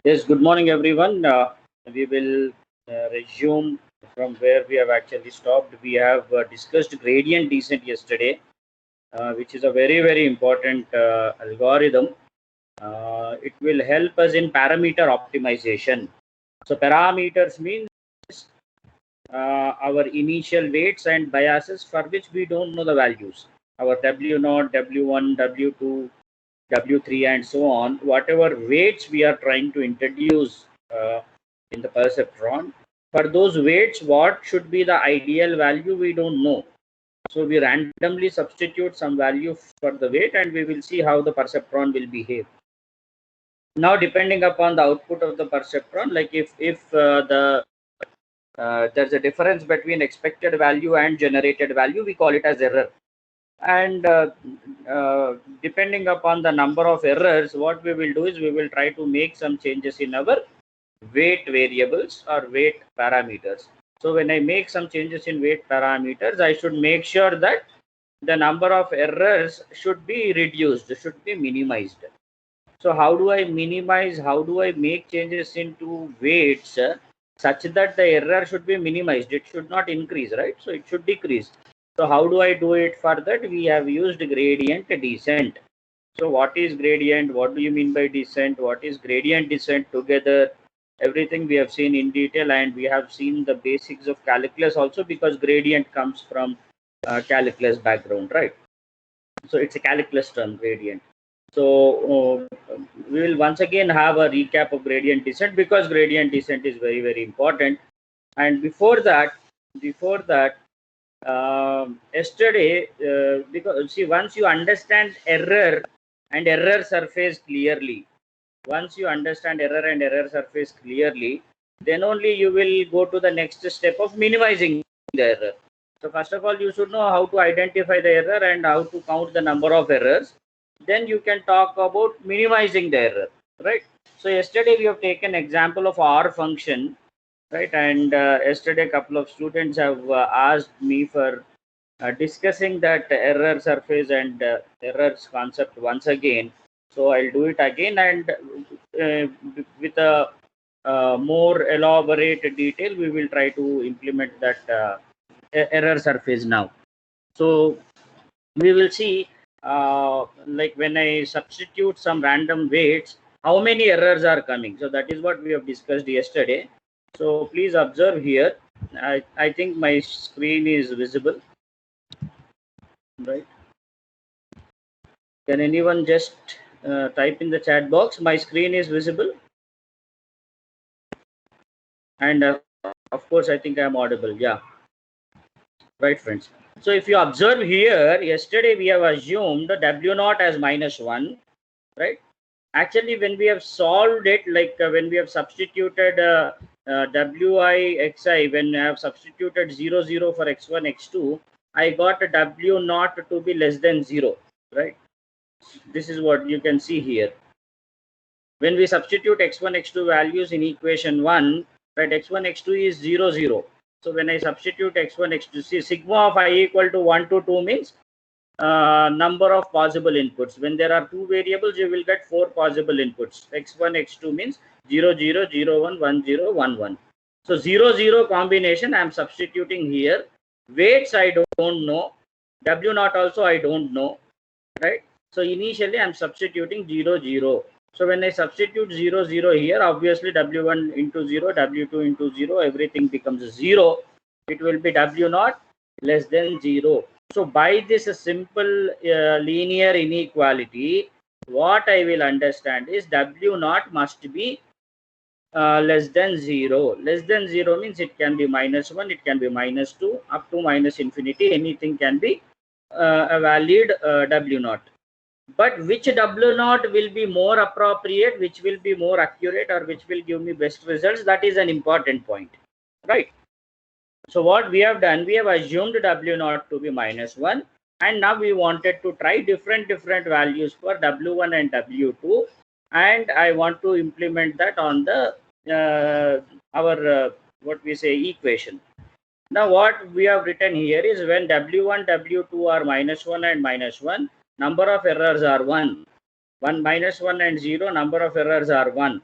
Yes, good morning, everyone. We will resume from where we have actually stopped. We have discussed gradient descent yesterday, which is a very, very important algorithm. It will help us in parameter optimization. So, parameters means our initial weights and biases for which we don't know the values. Our W0, W1, W2, W3 and so on, whatever weights we are trying to introduce in the perceptron, for those weights, what should be the ideal value, we don't know. So we randomly substitute some value for the weight and we will see how the perceptron will behave. Now, depending upon the output of the perceptron, like if there's a difference between expected value and generated value, we call it as error. And depending upon the number of errors, what we will do is we will try to make some changes in our weight variables or weight parameters. So when I make some changes in weight parameters, I should make sure that the number of errors should be reduced, should be minimized. So how do I minimize, how do I make changes into weights such that the error should be minimized? It should not increase, right? So it should decrease. So how do I do it? For that, we have used gradient descent. So what is gradient? What do you mean by descent? What is gradient descent together? Everything we have seen in detail, and we have seen the basics of calculus also, because gradient comes from calculus background, right? So it's a calculus term, gradient. So we will once again have a recap of gradient descent, because gradient descent is very, very important. And before that, yesterday, because see, once you understand error and error surface clearly, once you understand error and error surface clearly, then only you will go to the next step of minimizing the error. So first of all, you should know how to identify the error and how to count the number of errors. Then you can talk about minimizing the error, right? So yesterday we have taken example of R function, right? And yesterday a couple of students have asked me for discussing that error surface and errors concept once again. So I'll do it again, and with a more elaborate detail, we will try to implement that error surface now. So we will see, like when I substitute some random weights, how many errors are coming. So that is what we have discussed yesterday. So please observe here. I think my screen is visible, right? Can anyone just type in the chat box? My screen is visible, and of course, I think I am audible. Yeah, right, friends. So if you observe here, yesterday we have assumed W0 as -1, right? Actually, when we have solved it, like when we have substituted Wi xi, when I have substituted 0 0 for x1 x2, I got W0 to be less than 0, right? This is what you can see here. When we substitute x1 x2 values in equation 1, right, x1 x2 is 0 0. So when I substitute x1 x2, see, sigma of I equal to 1 to 2 means number of possible inputs. When there are two variables, you will get 4 possible inputs. x1 x2 means 0 0 0 1 1 0 1 1. So 0 0 combination I am substituting here. Weights I don't know, W0 also I don't know, right? So initially I am substituting 0 0. So when I substitute 0 0 here, obviously W1 into 0, W2 into 0, everything becomes 0. It will be W0 less than 0. So by this simple linear inequality, what I will understand is W0 must be less than 0. Less than 0 means it can be -1, it can be -2, up to minus infinity, anything can be a valid W0. But which W0 will be more appropriate, which will be more accurate, or which will give me best results, that is an important point, right? So what we have done, we have assumed W0 to be -1, and now we wanted to try different values for W1 and W2, and I want to implement that on the our what we say equation. Now what we have written here is when W1 W2 are -1 and -1, number of errors are 1. 1 -1 and 0, number of errors are 1.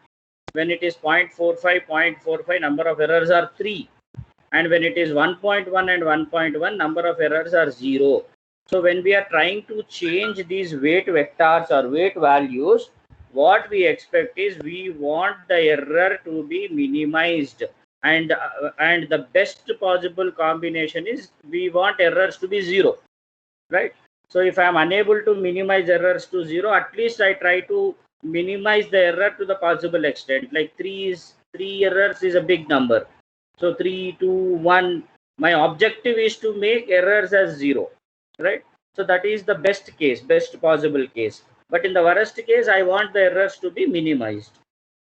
When it is 0.45, number of errors are 3. And when it is 1.1 and 1.1, number of errors are 0. So when we are trying to change these weight vectors or weight values, what we expect is we want the error to be minimized, and the best possible combination is we want errors to be 0, right? So if I am unable to minimize errors to 0, at least I try to minimize the error to the possible extent. Like 3 errors is a big number. So 3, 2, 1. My objective is to make errors as 0, right? So that is the best case, best possible case. But in the worst case, I want the errors to be minimized.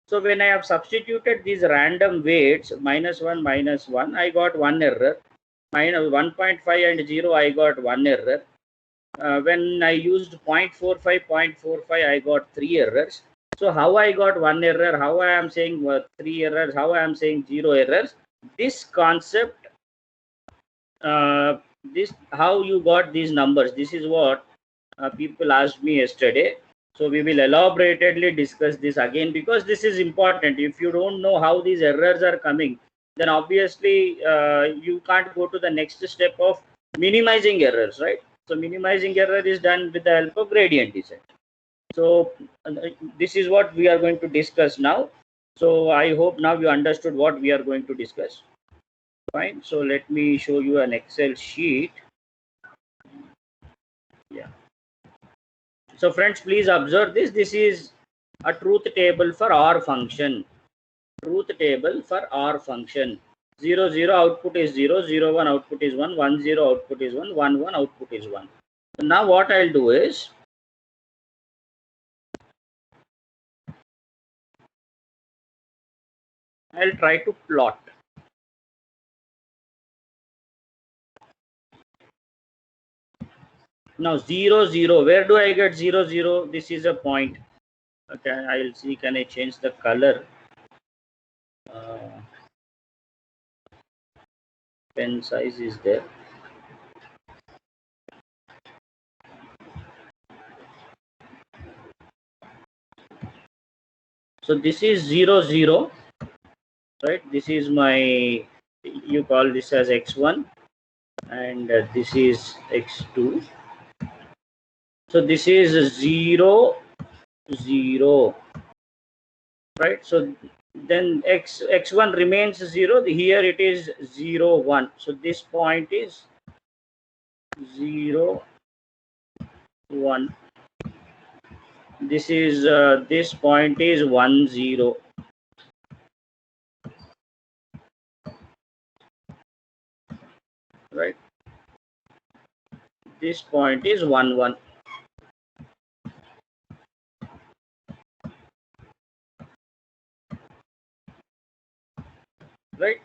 So when I have substituted these random weights, -1, I got one error. Minus 1.5 and 0, I got one error. When I used 0.45, I got 3 errors. So how I got one error, how I am saying 3 errors, how I am saying 0 errors, this concept, this how you got these numbers, this is what people asked me yesterday. So we will elaborately discuss this again, because this is important. If you don't know how these errors are coming, then obviously you can't go to the next step of minimizing errors, right? So minimizing error is done with the help of gradient descent. So this is what we are going to discuss now. So I hope now you understood what we are going to discuss. Fine. So let me show you an Excel sheet. Yeah. So friends, please observe this. This is a truth table for R function. Truth table for R function. 0, 0 output is 0, 0, 1 output is 1, 1, 0 output is 1, 1, 1 output is 1. So now what I'll do is, I'll try to plot. Now 0, 0. Where do I get 0, 0? This is a point. Okay, I'll see. Can I change the color? Pen size is there. So this is 0, 0. Right? This is my, you call this as x1, and this is x2. So this is 0, 0, right? So then x1 remains 0. Here it is 0, 1. So this point is 0, 1. This is this point is 1, 0. Right? This point is 1, 1. Right?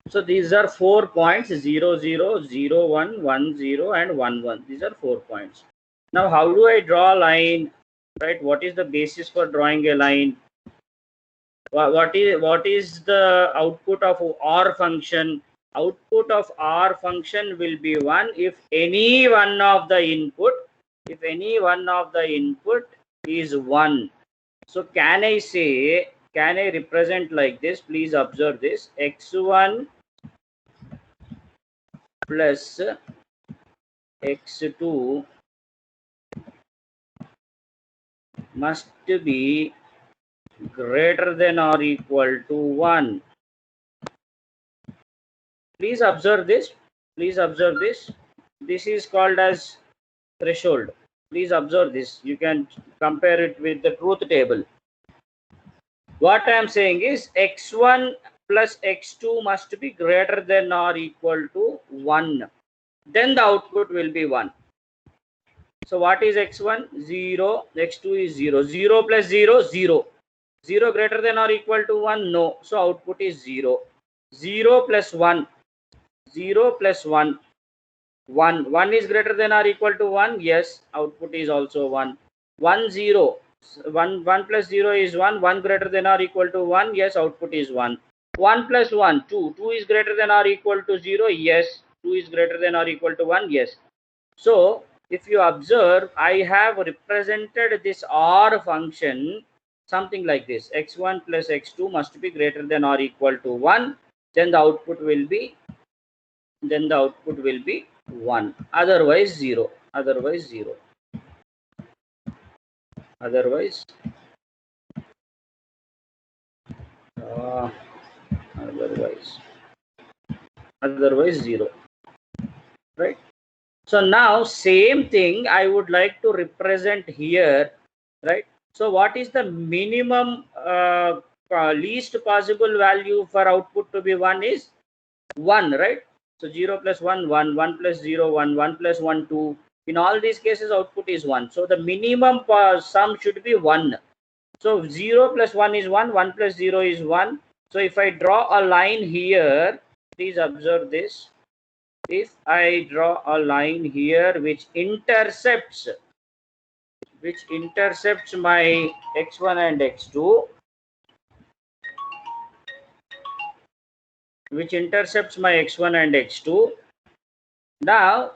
So these are 4 points: 0, 0, 0, 1, 1, 0, and 1, 1. These are 4 points. Now, how do I draw a line? Right? What is the basis for drawing a line? What is the output of R function? Output of R function will be 1 if any one of the input, is 1. So can I say, can I represent like this? Please observe this. X1 plus x2 must be greater than or equal to 1. Please observe this. Please observe this. This is called as threshold. Please observe this. You can compare it with the truth table. What I am saying is x1 plus x2 must be greater than or equal to 1. Then the output will be 1. So what is x1? 0. x2 is 0. 0 plus 0, 0. 0 greater than or equal to 1? No. So output is 0. 0 plus 1. 0 plus 1. 1. 1 is greater than or equal to 1? Yes. Output is also 1. 1, 0. 1 plus 0 is 1. 1 greater than or equal to 1? Yes. Output is 1. 1 plus 1, 2. 2 is greater than or equal to 0? Yes. 2 is greater than or equal to 1? Yes. So if you observe, I have represented this R function something like this. X1 plus X2 must be greater than or equal to 1. Then the output will be 1. Otherwise 0. Otherwise 0. Otherwise uh, otherwise 0. Right? So now same thing I would like to represent here, right? So what is the minimum least possible value for output to be 1 is 1, right? So 0 plus 1, 1, 1 plus 0, 1, 1 plus 1, 2. In all these cases, output is 1. So the minimum sum should be 1. So 0 plus 1 is 1, 1 plus 0 is 1. So if I draw a line here, please observe this. If I draw a line here which intercepts my x1 and x2, which intercepts my x1 and x2. Now,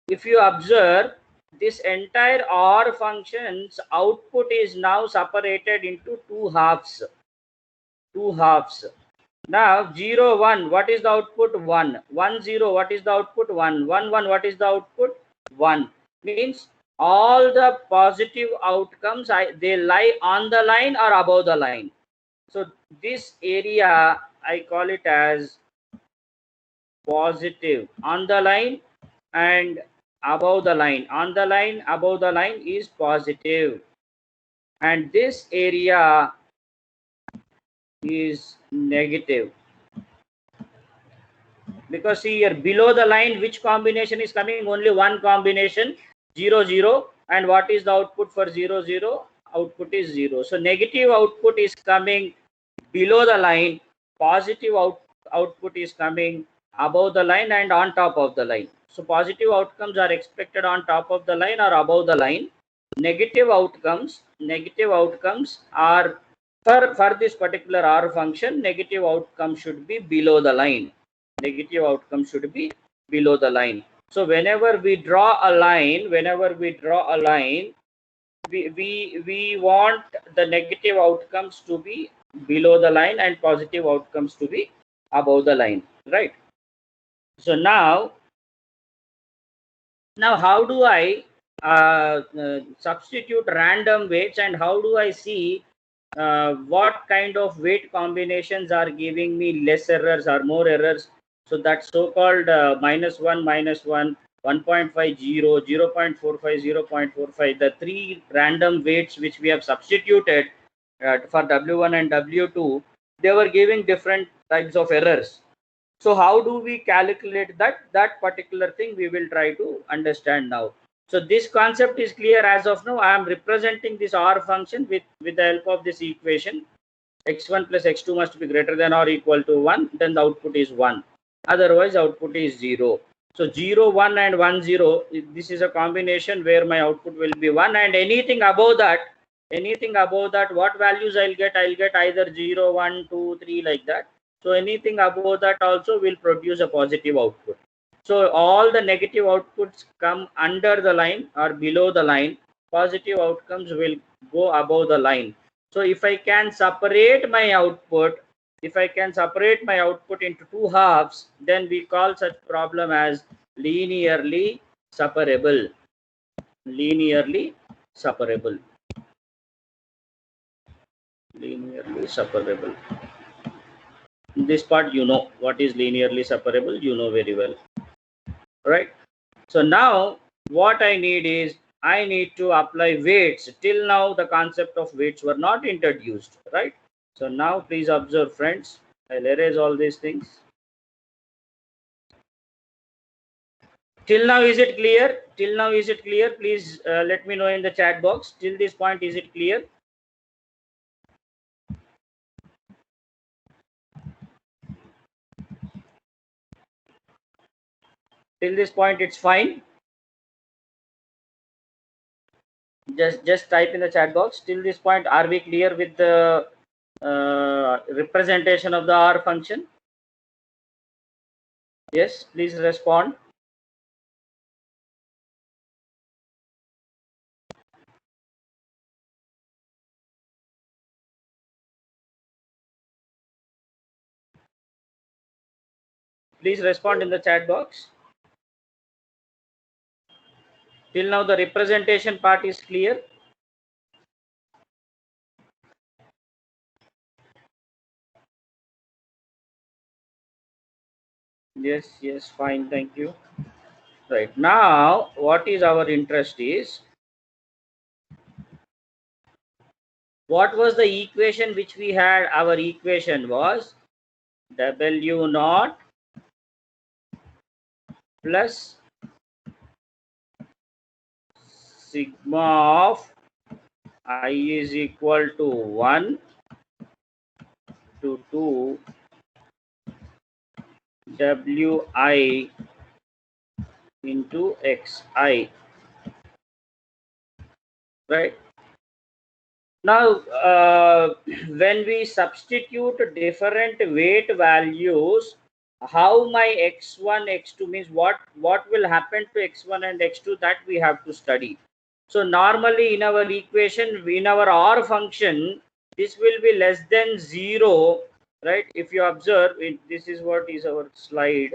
if you observe, this entire OR function's output is now separated into two halves. Now 0 1, what is the output? 1 1 0, what is the output? 1 1 1, what is the output? 1. Means all the positive outcomes they lie on the line or above the line. So this area I call it as positive on the line and above the line. On the line, above the line is positive, and this area is negative. Because see here below the line, which combination is coming? Only one combination, 0 0. And what is the output for 0 0? Output is 0. So negative output is coming below the line, positive output is coming above the line and on top of the line. So positive outcomes are expected on top of the line or above the line. Negative outcomes are for this particular R function, negative outcome should be below the line. Negative outcome should be below the line. So whenever we draw a line, we want the negative outcomes to be below the line and positive outcomes to be above the line, right? So now how do I substitute random weights, and how do I see what kind of weight combinations are giving me less errors or more errors? So that so-called -1, -1, 1.50, 0.45, 0.45, the three random weights which we have substituted for W1 and W2, they were giving different types of errors. So how do we calculate that particular thing? We will try to understand now. So this concept is clear as of now. I am representing this R function with the help of this equation. X1 plus X2 must be greater than or equal to 1. Then the output is 1. Otherwise, output is 0. So 0, 1 and 1, 0. This is a combination where my output will be 1. And anything above that, what values I'll get? I'll get either 0, 1, 2, 3 like that. So anything above that also will produce a positive output. So all the negative outputs come under the line or below the line. Positive outcomes will go above the line. So if I can separate my output, into two halves, then we call such problem as linearly separable. Linearly separable. This part, you know what is linearly separable, you know very well, right? So now what I need is I need to apply weights. Till now the concept of weights were not introduced, right? So now please observe, friends. I'll erase all these things. Till now is it clear? Please let me know in the chat box. Till this point, is it clear? Till this point it's fine. Just type in the chat box. Till this point, are we clear with the representation of the R function? Yes, please respond. Please respond in the chat box. Till now the representation part is clear. Yes, fine, thank you. Right, now what is our interest is, what was the equation which we had? Our equation was W naught plus sigma of I is equal to 1 to 2 Wi into Xi, right? Now, when we substitute different weight values, how my x1, x2 means what will happen to x1 and x2, that we have to study. So normally in our equation, in our R function, this will be less than 0, right? If you observe, this is what is our slide.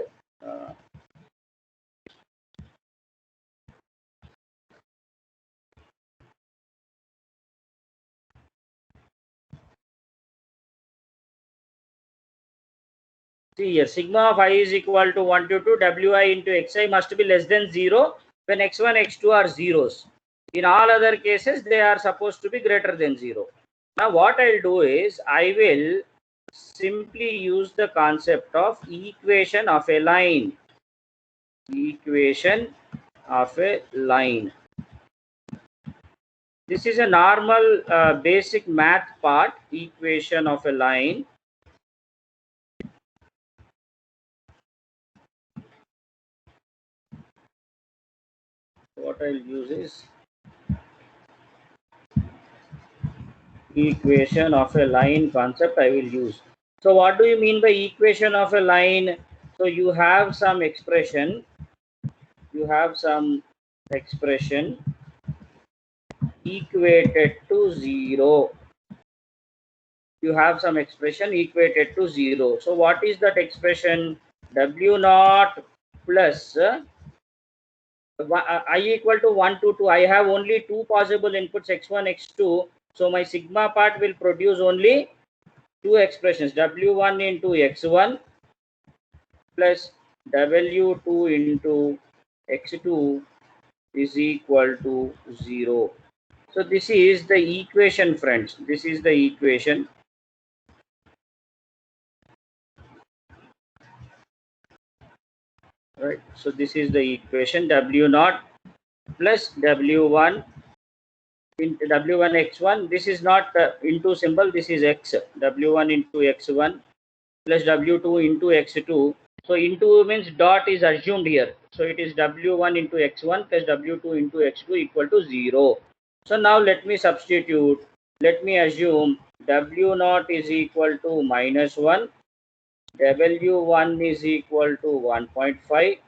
See here, sigma of I is equal to 1 to 2 Wi into Xi must be less than 0 when x1, x2 are zeros. In all other cases, they are supposed to be greater than 0. Now, what I'll do is, I will simply use the concept of equation of a line. Equation of a line. This is a normal basic math part, equation of a line. What I'll use is equation of a line concept I will use. So what do you mean by equation of a line? So you have some expression, equated to 0. You have some expression equated to 0. So what is that expression? W naught plus I equal to 1 to 2. I have only two possible inputs, x1, x2. So my sigma part will produce only two expressions, W1 into x1 plus W2 into x2 is equal to 0. So this is the equation, friends. This is the equation. Right. So this is the equation, W0 plus W1 into W1 x1. This is not into symbol. This is x. W1 into x1 plus W2 into x2. So into means dot is assumed here. So it is W1 into x1 plus W2 into x2 equal to 0. So now let me substitute. Let me assume W0 is equal to -1, W1 is equal to 1.5,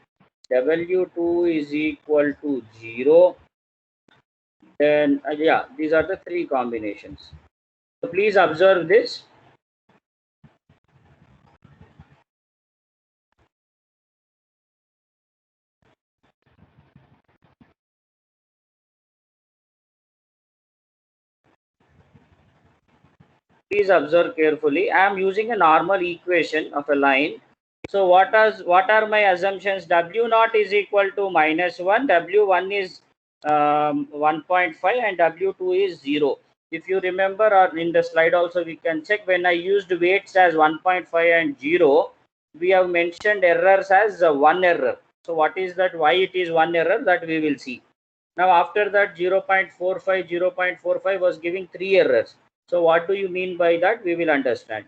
W2 is equal to 0. Then yeah, these are the three combinations. So please observe this. Please observe carefully. I am using a normal equation of a line. So what are my assumptions? W0 is equal to -1, W1 is 1.5, and W2 is 0. If you remember, or in the slide also we can check, when I used weights as 1.5 and 0, we have mentioned errors as one error. So what is that? Why it is one error, that we will see. Now after that 0.45, 0.45 was giving three errors. So what do you mean by that? We will understand.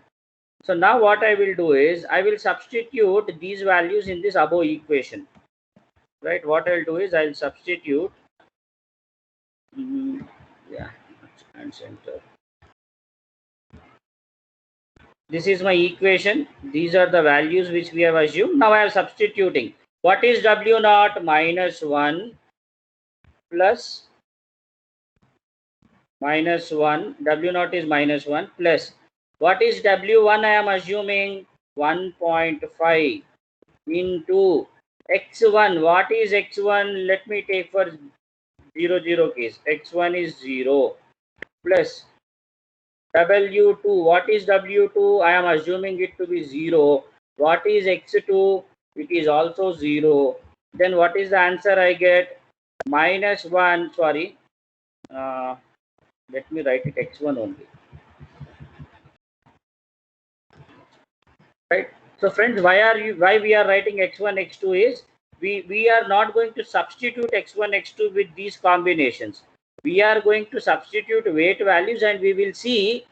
So now what I will do is, I will substitute these values in this above equation. Right, what I'll do is, I'll substitute yeah, and center. This is my equation. These are the values which we have assumed. Now I am substituting. What is W0? -1 plus -1. W0 is -1 plus what is W1? I am assuming 1.5 into x1. What is x1? Let me take for 0 0 case. x1 is 0 plus w2. What is w2? I am assuming it to be 0. What is x2? It is also 0. Then what is the answer I get? Minus 1. Sorry. Uh, Let me write it x1 only. Right. So friends, why we are writing x1 x2 is we are not going to substitute x1 x2 with these combinations. We are going to substitute weight values, and we will see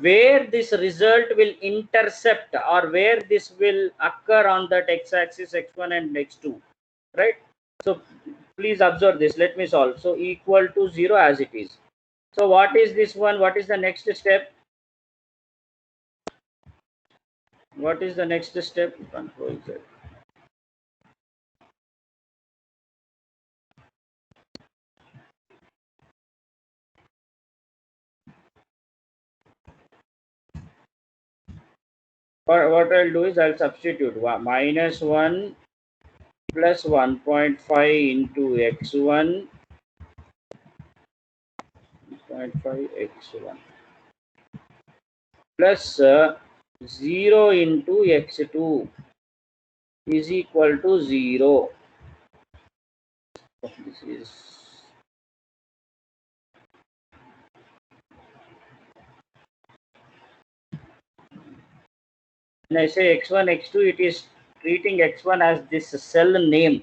where this result will intercept, or where this will occur on that x-axis, x1 and x2, right? So please observe this. Let me solve. So equal to 0 as it is. So what is this one? What is the next step? What is the next step? Control Z. What I'll do is I'll substitute minus 1 plus 1.5 into x1, 0.5 x1 plus 0 into x2 is equal to 0. This is when I say x1 x2, it is treating x1 as this cell name,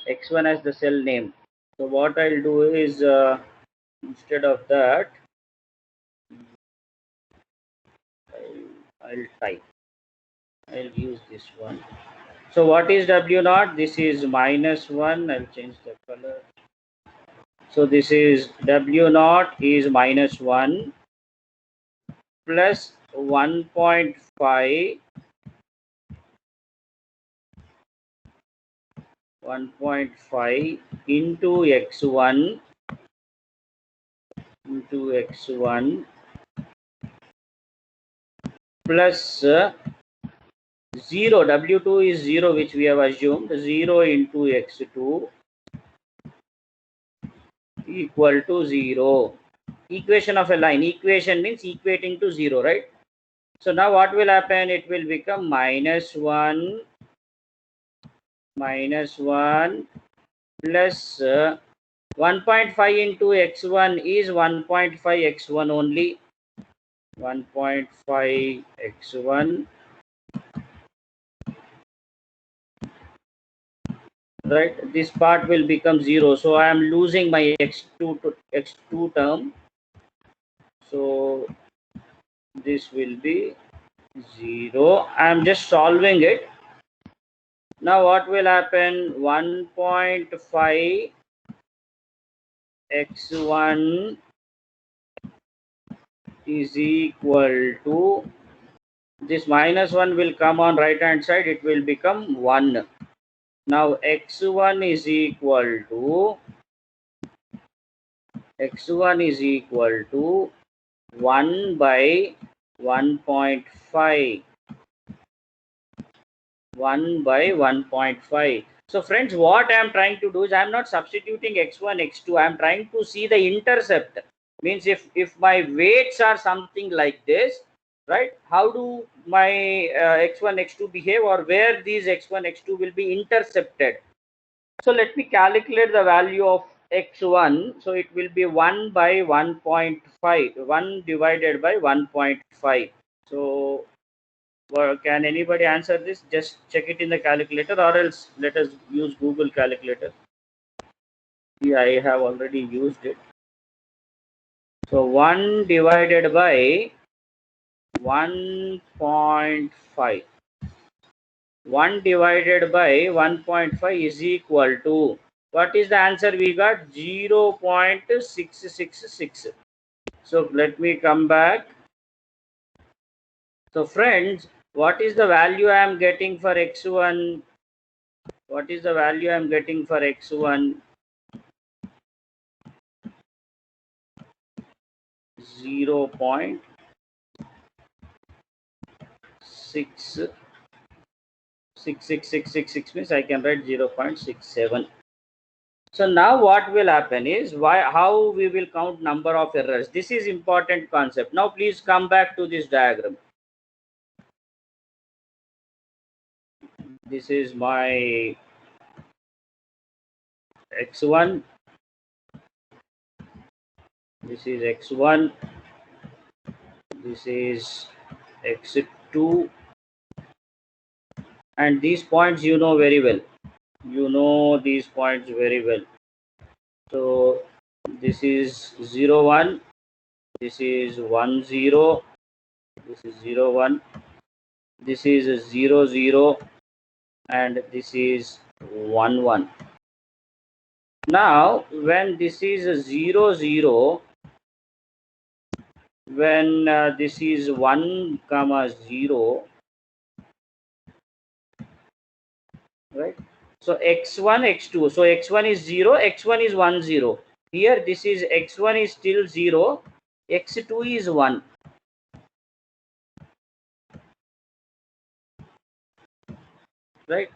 x1 as the cell name. So what I'll do is instead of that I'll type, I'll use this one. So what is W naught? This is minus 1. I'll change the color. So this is W naught is minus 1 plus 1.5 into x1 plus 0. W2 is 0, which we have assumed. 0 into x2 equal to 0. Equation of a line. Equation means equating to 0, right? So now what will happen? It will become minus 1 plus 1.5 into x1 is 1.5 x1 only. 1.5 x1, right? This part will become 0. So I am losing my x2 to x2 term. So this will be 0. I am just solving it. Now what will happen? 1.5 x1 is equal to, this minus 1 will come on right hand side, it will become 1. Now x1 is equal to 1 by 1.5. 1 by 1.5. So friends, what I am trying to do is I am not substituting x1 x2. I am trying to see the intercept. Means if my weights are something like this, right, how do my x1 x2 behave, or where these x1 x2 will be intercepted. So let me calculate the value of x1. So it will be 1 by 1.5, 1 divided by 1.5. So well, can anybody answer this? Just check it in the calculator, or else let us use Google calculator. Yeah, I have already used it. So 1 divided by 1.5. 1 divided by 1.5 is equal to, what is the answer we got? 0.666. So let me come back. So friends, what is the value I am getting for x1? What is the value I am getting for x1? 0.666. 66666 means I can write 0.67. So now what will happen is how we will count number of errors. This is important concept. Now please come back to this diagram. This is my x1. This is x1. This is x2. And these points you know very well. You know these points very well. So this is 0 1. This is 1 0. This is 0 1. This is 0 0. And this is 1 1. Now when this is a 0 0, when this is 1 comma 0, right? So x1 x2, so x1 is 0, x1 is 1 0. Here this is x1 is still 0, x2 is 1. Right?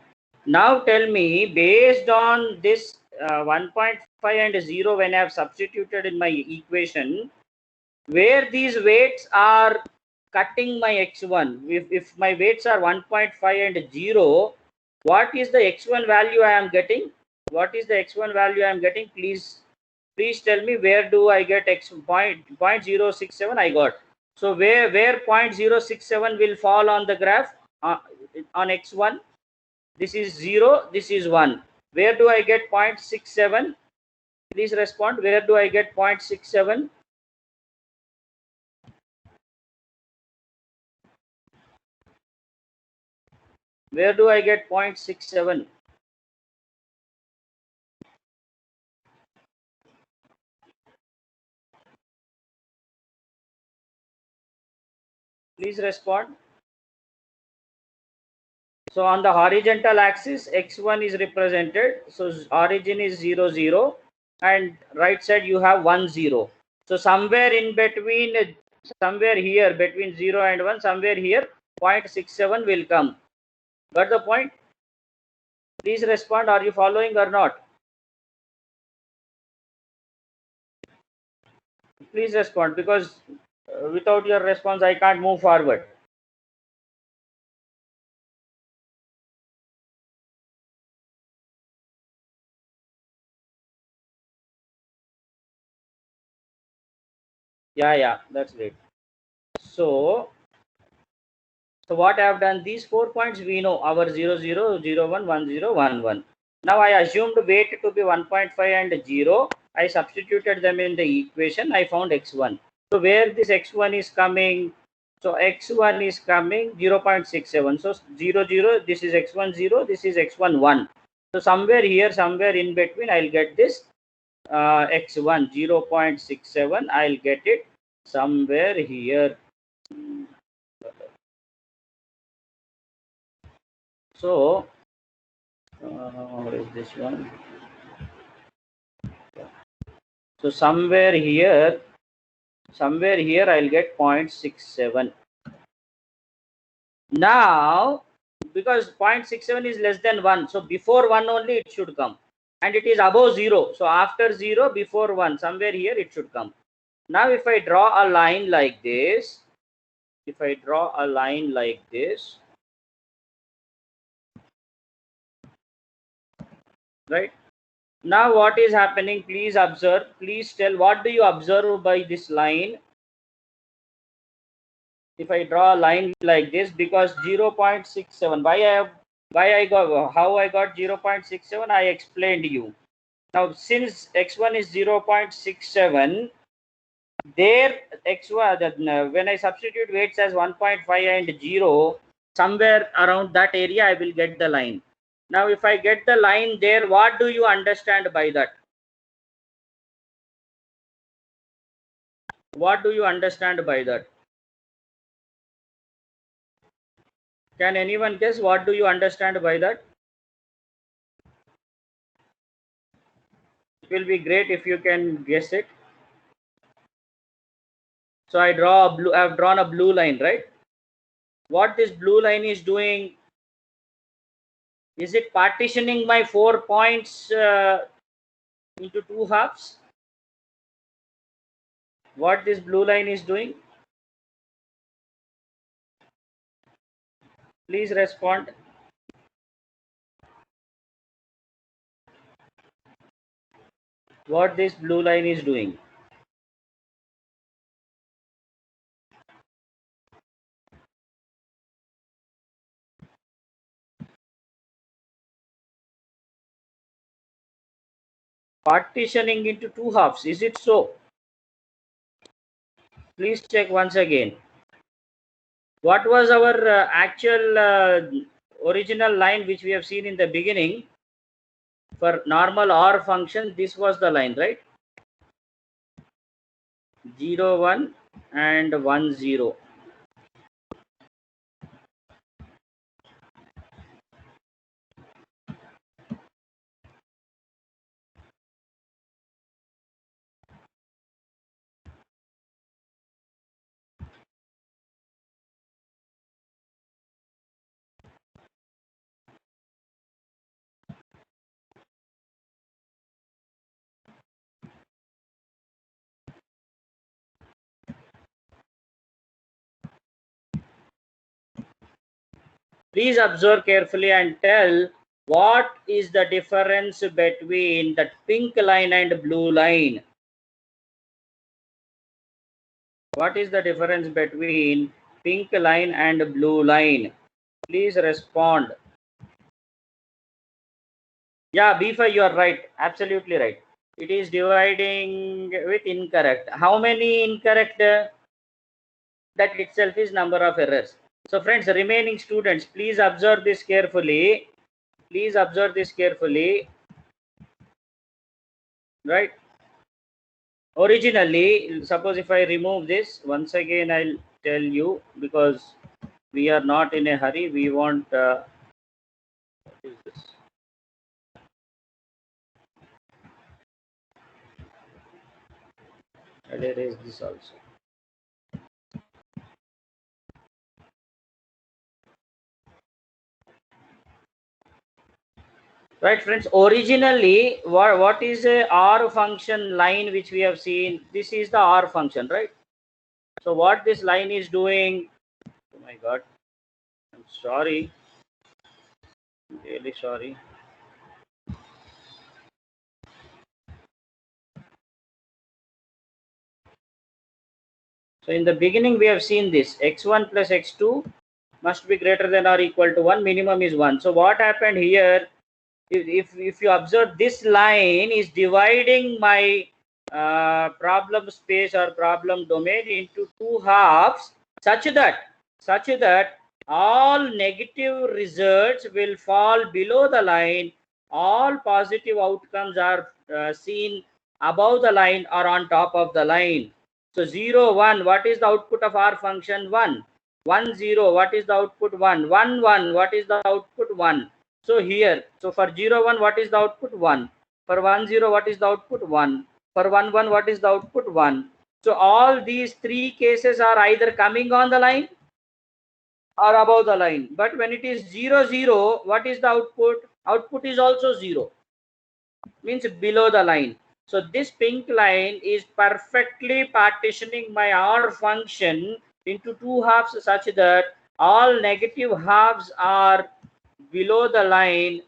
Now tell me, based on this 1.5 and 0, when I have substituted in my equation, where these weights are cutting my x1, if my weights are 1.5 and 0, what is the x1 value I am getting? What is the x1 value I am getting? Please tell me, where do I get point 0.067 I got. So where 0.067 will fall on the graph on x1? This is 0, this is 1. Where do I get 0.67? Please respond. Where do I get 0.67? Where do I get 0.67? Please respond. So on the horizontal axis, x1 is represented. So origin is 0 0, and right side you have 1 0. So somewhere in between, somewhere here between 0 and 1, somewhere here 0.67 will come. Got the point? Please respond. Are you following or not? Please respond, because without your response I can't move forward. Yeah, that's great. So what I have done, these 4 points we know, our 0 0 0 1 1 0 1 1. Now I assumed weight to be 1.5 and 0. I substituted them in the equation. I found x1. So where this x1 is coming? So x1 is coming 0.67. So 0 0, this is x1 0, this is x1 1. So somewhere here, somewhere in between, I'll get this x1 0.67. I'll get it somewhere here. So what is this one? So somewhere here I'll get 0.67. Now because 0.67 is less than 1, so before 1 only it should come, and it is above 0, so after 0, before 1, somewhere here it should come. Now if I draw a line like this, right? Now what is happening? Please observe. Please tell, what do you observe by this line? If I draw a line like this, because 0.67, how I got 0.67, I explained you. Now since x1 is 0.67, there x1, when I substitute weights as 1.5 and 0, somewhere around that area I will get the line. Now if I get the line there, what do you understand by that? What do you understand by that? Can anyone guess? What do you understand by that? It will be great if you can guess it. So I have drawn a blue line, right? What this blue line is doing? Is it partitioning my 4 points into 2 halves? What this blue line is doing? Please respond. What this blue line is doing? Partitioning into 2 halves. Is it so? Please check once again. What was our actual original line which we have seen in the beginning? For normal OR function, this was the line, right? 0 1 and 1 0. Please observe carefully and tell what is the difference between the pink line and blue line. What is the difference between pink line and blue line? Please respond. Yeah, B5, you are right. Absolutely right. It is dividing with incorrect. How many incorrect? That itself is number of errors. So friends, remaining students, please observe this carefully. Please observe this carefully. Right? Originally, suppose if I remove this, once again I'll tell you, because we are not in a hurry. We want what is this? I'll erase this also. Right, friends, originally what is a R function line which we have seen? This is the R function, right? So what this line is doing, oh my god, I'm sorry, really sorry. So in the beginning we have seen this x1 plus x2 must be greater than or equal to 1, minimum is 1. So what happened here, if you observe, this line is dividing my problem space or problem domain into 2 halves, such that all negative results will fall below the line, all positive outcomes are seen above the line or on top of the line. So 0 1, what is the output of our function? 1. 1 0, what is the output? 1. 1 1, what is the output? 1. So here, so for 0 1, what is the output? 1. For 1 0, what is the output? 1. For 1 1, what is the output? 1. So all these three cases are either coming on the line or above the line. But when it is 0 0, what is the output? Output is also 0, means below the line. So this pink line is perfectly partitioning my R function into 2 halves, such that all negative halves are below the line,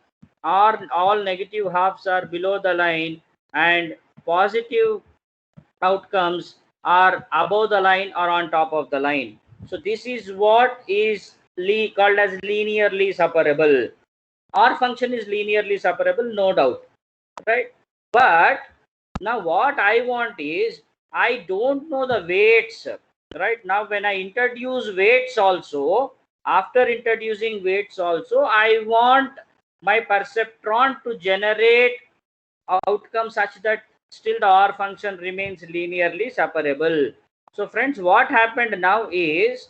or all negative halves are below the line, and positive outcomes are above the line or on top of the line. So this is what is called as linearly separable. R function is linearly separable, no doubt, right? But now what I want is, I don't know the weights. Right now when I introduce weights also, after introducing weights also, I want my perceptron to generate outcome such that still the R function remains linearly separable. So friends, what happened now is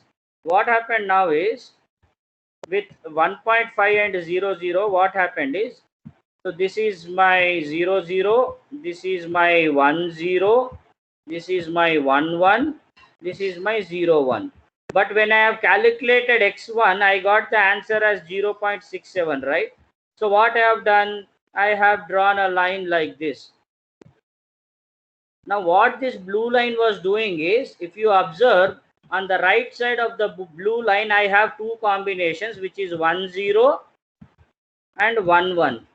with 1.5 and 0 0, what happened is, so this is my 0 0, this is my 1 0, this is my 1 1, this is my 0 1. But when I have calculated x1, I got the answer as 0.67, right? So what I have done, I have drawn a line like this. Now what this blue line was doing is, if you observe on the right side of the blue line, I have two combinations, which is 1 0 and 1 1.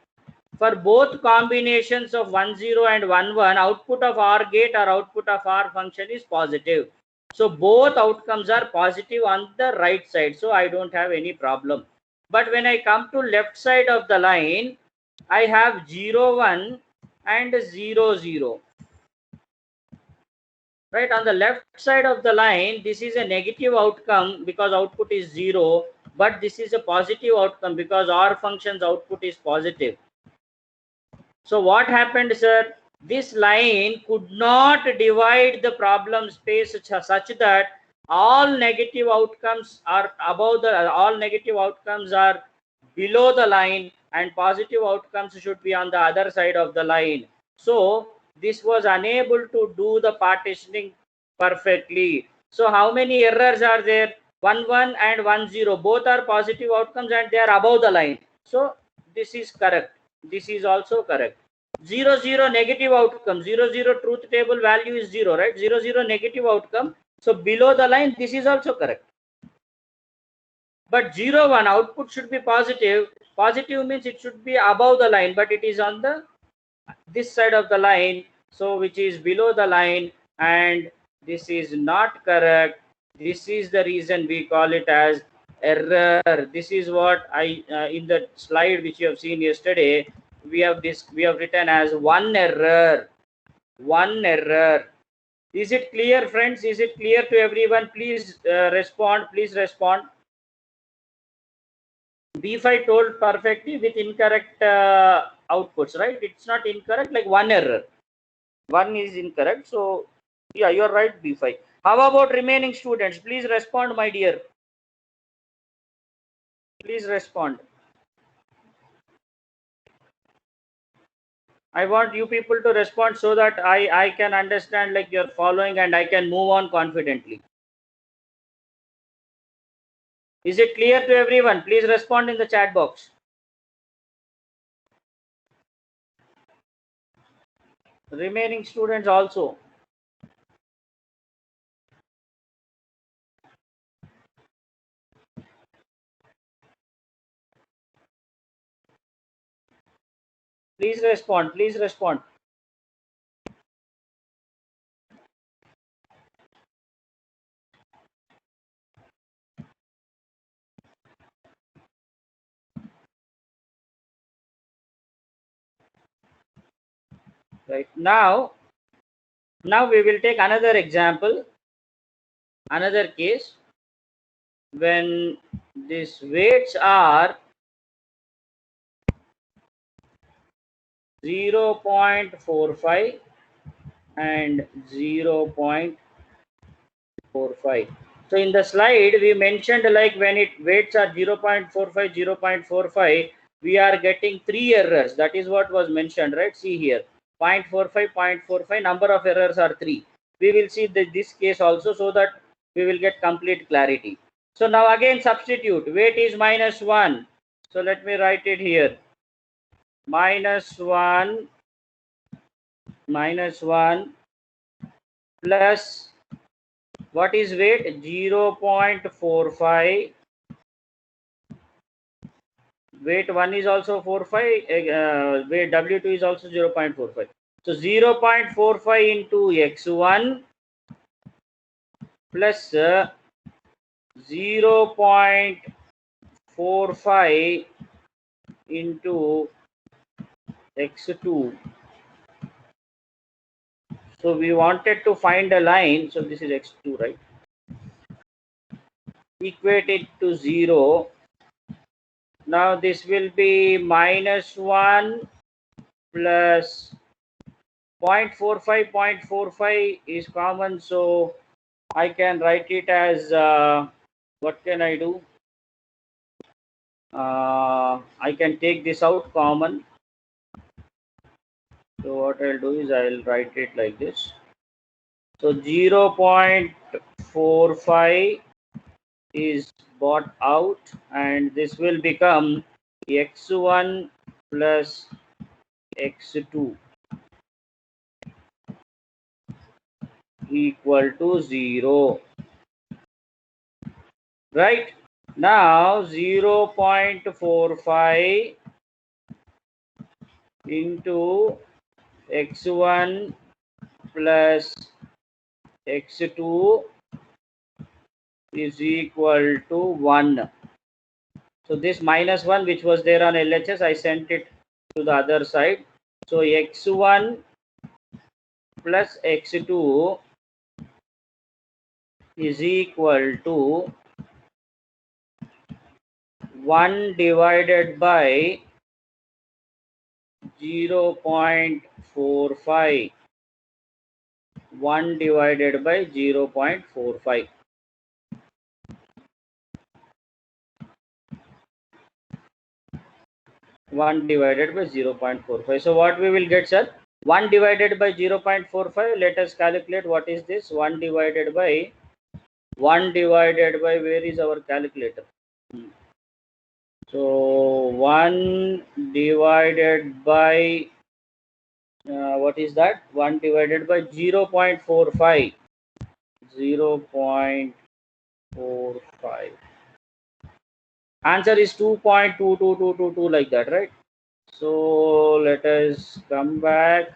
For both combinations of 1 0 and 1 1, output of OR gate or output of OR function is positive. So both outcomes are positive on the right side. So I don't have any problem. But when I come to left side of the line, I have 0 1 and 0 0. Right, on the left side of the line, this is a negative outcome because output is 0. But this is a positive outcome because OR function's output is positive. So what happened, sir? This line could not divide the problem space such that all negative outcomes are above the, all negative outcomes are below the line, and positive outcomes should be on the other side of the line. So this was unable to do the partitioning perfectly. So how many errors are there? 1 1 and 1 0, both are positive outcomes and they are above the line. So this is correct. This is also correct. 0 0 negative outcome, 0 0 truth table value is 0, right? 0 0 negative outcome, so below the line, this is also correct. But 0 1 output should be positive. Positive means it should be above the line, but it is on the this side of the line, so which is below the line, and this is not correct. This is the reason we call it as error. This is what I in the slide which you have seen yesterday, we have written as one error. One error. Is it clear, friends? Is it clear to everyone? Please respond. Please respond. B5 told perfectly with incorrect outputs, right? It's not incorrect, like one error. One is incorrect. So, yeah, you're right, B5. How about remaining students? Please respond, my dear. Please respond. I want you people to respond so that I can understand like you're following and I can move on confidently. Is it clear to everyone? Please respond in the chat box. Remaining students also. Please respond. Please respond. Right now we will take another example, another case when these weights are 0.45 and 0.45. So in the slide we mentioned like when it weights are 0.45, 0.45, we are getting three errors. That is what was mentioned, right? See here, 0.45, 0.45, number of errors are three. We will see this case also so that we will get complete clarity. So now again substitute, weight is -1. So let me write it here, -1 plus what is weight? 0.45. Weight 1 is also 45. Weight W2 is also 0.45. So 0.45 into x1 plus 0.45 into x2. So we wanted to find a line. So this is x2, right? Equate it to 0. Now this will be -1 plus 0.45. 0.45 is common, so I can write it as what can I do? I can take this out common. So what I'll do is I'll write it like this. So 0.45 is bought out, and this will become x1 plus x2 equal to 0, right? Now 0.45 into x1 plus x2 is equal to 1. So this minus 1 which was there on LHS, I sent it to the other side. So x1 plus x2 is equal to 1 divided by 0.45. 1 divided by 0.45. 1 divided by 0.45. So what we will get, sir? 1 divided by 0.45. Let us calculate what is this. 1 divided by where is our calculator? So 1 divided by what is that? 1 divided by 0.45. 0.45. Answer is 2.22222, like that, right? So let us come back.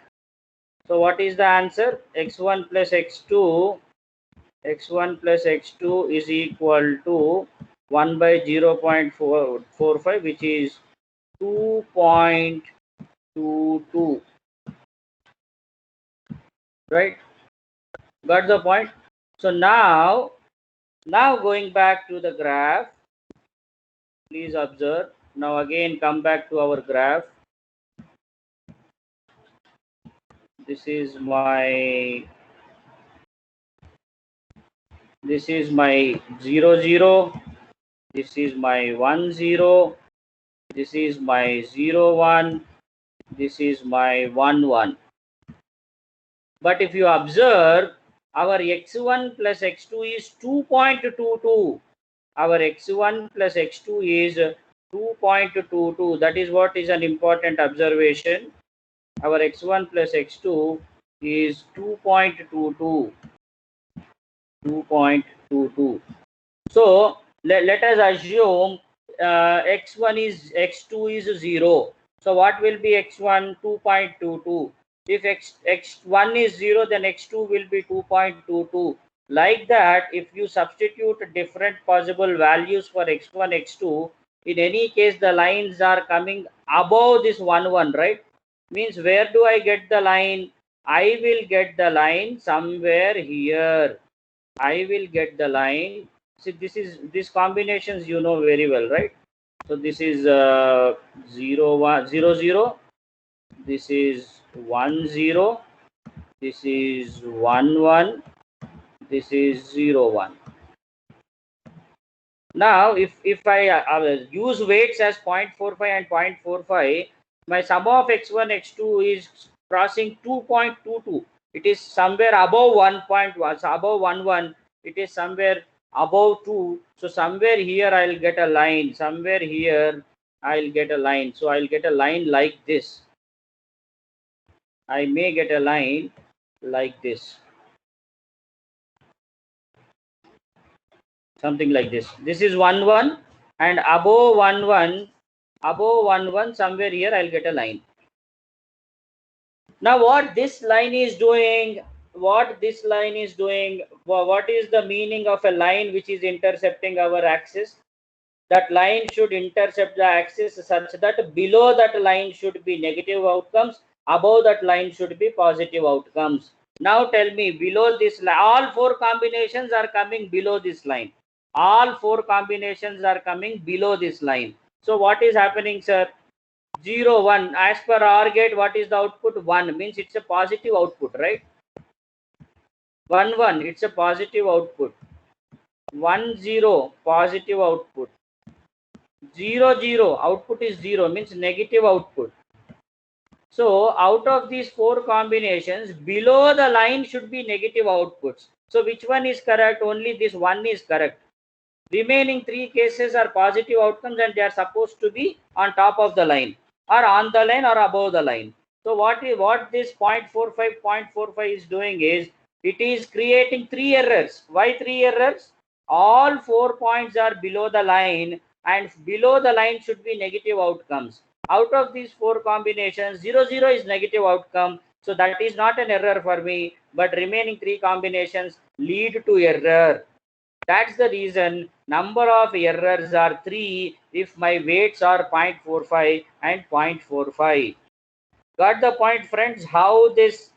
So what is the answer? X1 plus x2 is equal to 1 by 0.445, which is 2.22, right? Got the point? So now going back to the graph, please observe. Now again come back to our graph. This is my 0 0, this is my 1 0, this is my 0 1, this is my 1 1. But if you observe, our x1 plus x2 is 2.22. Our x1 plus x2 is 2.22. That is what is an important observation. Our x1 plus x2 is 2.22. 2.22. So let us assume x2 is 0. So what will be x1? 2.22. If x1 is 0, then x2 will be 2.22. Like that, if you substitute different possible values for x1, x2, in any case the lines are coming above this 1 1, right? Means where do I get the line? I will get the line somewhere here. I will get the line. See, these combinations you know very well, right? So this is 0 1 0 0. This is 1 0. This is 1 1. This is 0 1. Now if I use weights as 0.45 and 0.45, my sum of x1 x2 is crossing 2.22. It is somewhere above 1.1, so above 1 1. It is somewhere above 2. So somewhere here I'll get a line. Somewhere here I'll get a line. So I'll get a line like this. I may get a line like this. Something like this. This is 1 1, and above 1 1, somewhere here I'll get a line. Now what this line is doing, what is the meaning of a line which is intercepting our axis? That line should intercept the axis such that below that line should be negative outcomes, above that line should be positive outcomes. Now tell me, below this line, all four combinations are coming below this line. All four combinations are coming below this line. So what is happening, sir? 0 1. As per OR gate, what is the output? 1 means it's a positive output, right? 1 1, it's a positive output. 1 0, positive output. 0 0, output is 0 means negative output. So out of these four combinations, below the line should be negative outputs. So which one is correct? Only this one is correct. Remaining 3 cases are positive outcomes and they are supposed to be on top of the line or on the line or above the line. So what this 0.45 is doing is it is creating 3 errors. Why 3 errors? All 4 points are below the line and below the line should be negative outcomes. Out of these 4 combinations, 0, 0 is negative outcome. So that is not an error for me, but remaining 3 combinations lead to error. That's the reason number of errors are 3 if my weights are 0.45 and 0.45. Got the point, friends, how this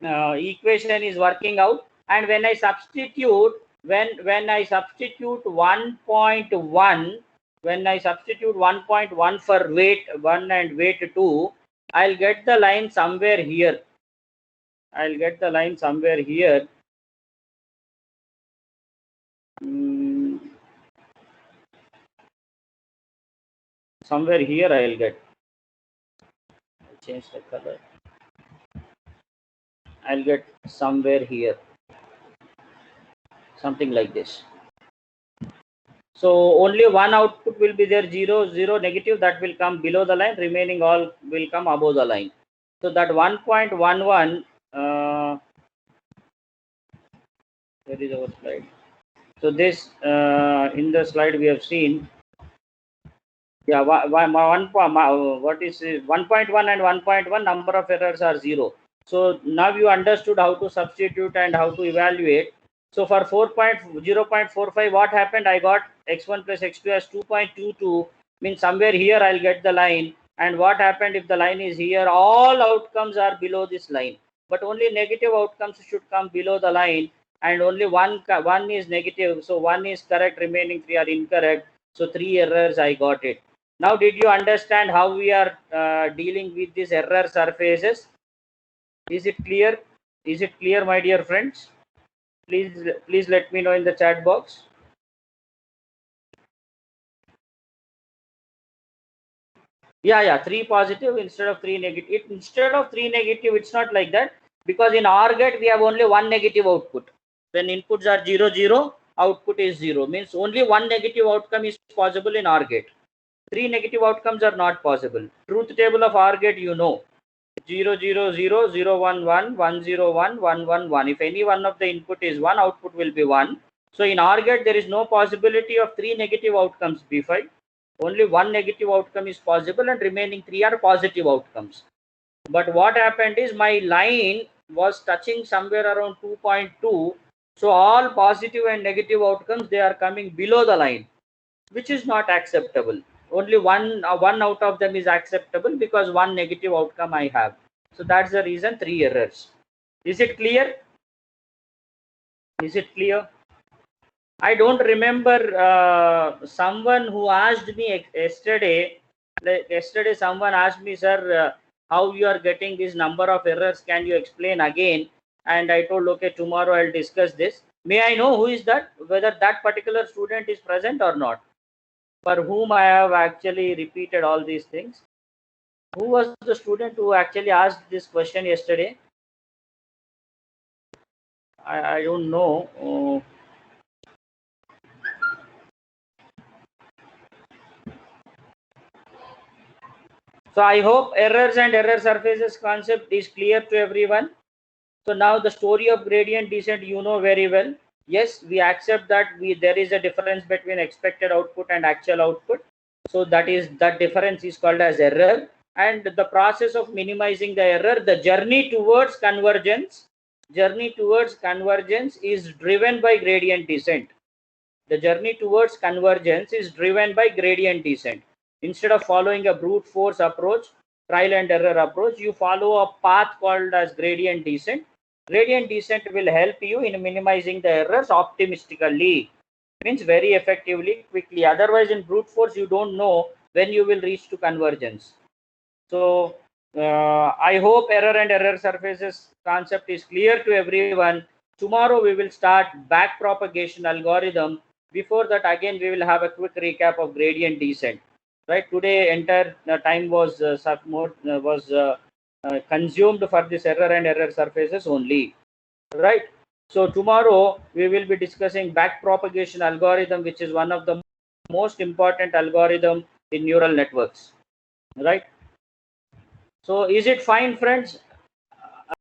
equation is working out? And when I substitute, when I substitute 1.1, when I substitute 1.1 for weight 1 and weight 2, I'll get the line somewhere here. I'll get the line somewhere here. Somewhere here I'll get. I'll change the color. I'll get somewhere here. Something like this. So only one output will be there, 0, 0, negative, that will come below the line, remaining all will come above the line. So that 1.11, where is our slide? So this, in the slide we have seen, yeah, what is 1.1 and 1.1 number of errors are 0. So now you understood how to substitute and how to evaluate. So for 0.45, what happened? I got x1 plus x2 as 2.22, means somewhere here I'll get the line. And what happened if the line is here? All outcomes are below this line, but only negative outcomes should come below the line, and only one is negative. So 1 is correct, remaining 3 are incorrect. So 3 errors I got it. Now, did you understand how we are dealing with these error surfaces? Is it clear? Is it clear, my dear friends? Please let me know in the chat box. Yeah, 3 positive instead of 3 negative. Instead of 3 negative, it's not like that, because in OR gate we have only 1 negative output. When inputs are 0, 0, output is 0. Means only 1 negative outcome is possible in OR gate. 3 negative outcomes are not possible. Truth table of OR gate, you know. 0, 0, 0, 0, 1, 1, 1, 0, 1, 1, 1, 1. If any one of the input is 1, output will be 1. So in OR gate, there is no possibility of 3 negative outcomes, B5. Only 1 negative outcome is possible and remaining 3 are positive outcomes. But what happened is my line was touching somewhere around 2.2. So all positive and negative outcomes, they are coming below the line, which is not acceptable. Only one out of them is acceptable because 1 negative outcome I have. So that's the reason 3 errors. Is it clear? Is it clear? I don't remember someone who asked me yesterday. Yesterday someone asked me, sir, how you are getting this number of errors? Can you explain again? And I told, okay, tomorrow I'll discuss this. May I know who is that? Whether that particular student is present or not? For whom I have actually repeated all these things. Who was the student who actually asked this question yesterday? I don't know. So I hope errors and error surfaces concept is clear to everyone. So now the story of gradient descent you know very well. Yes, we accept that there is a difference between expected output and actual output. So that difference is called as error. And the process of minimizing the error, the journey towards convergence is driven by gradient descent. The journey towards convergence is driven by gradient descent. Instead of following a brute force approach, trial and error approach, you follow a path called as gradient descent. Gradient descent will help you in minimizing the errors optimistically, means very effectively, quickly. Otherwise, in brute force, you don't know when you will reach to convergence. So I hope error and error surfaces concept is clear to everyone. Tomorrow we will start back propagation algorithm. Before that, again we will have a quick recap of gradient descent. Right, today entire time was consumed for this error and error surfaces only. Right. So tomorrow we will be discussing backpropagation algorithm, which is one of the most important algorithm in neural networks, right? So is it fine, friends?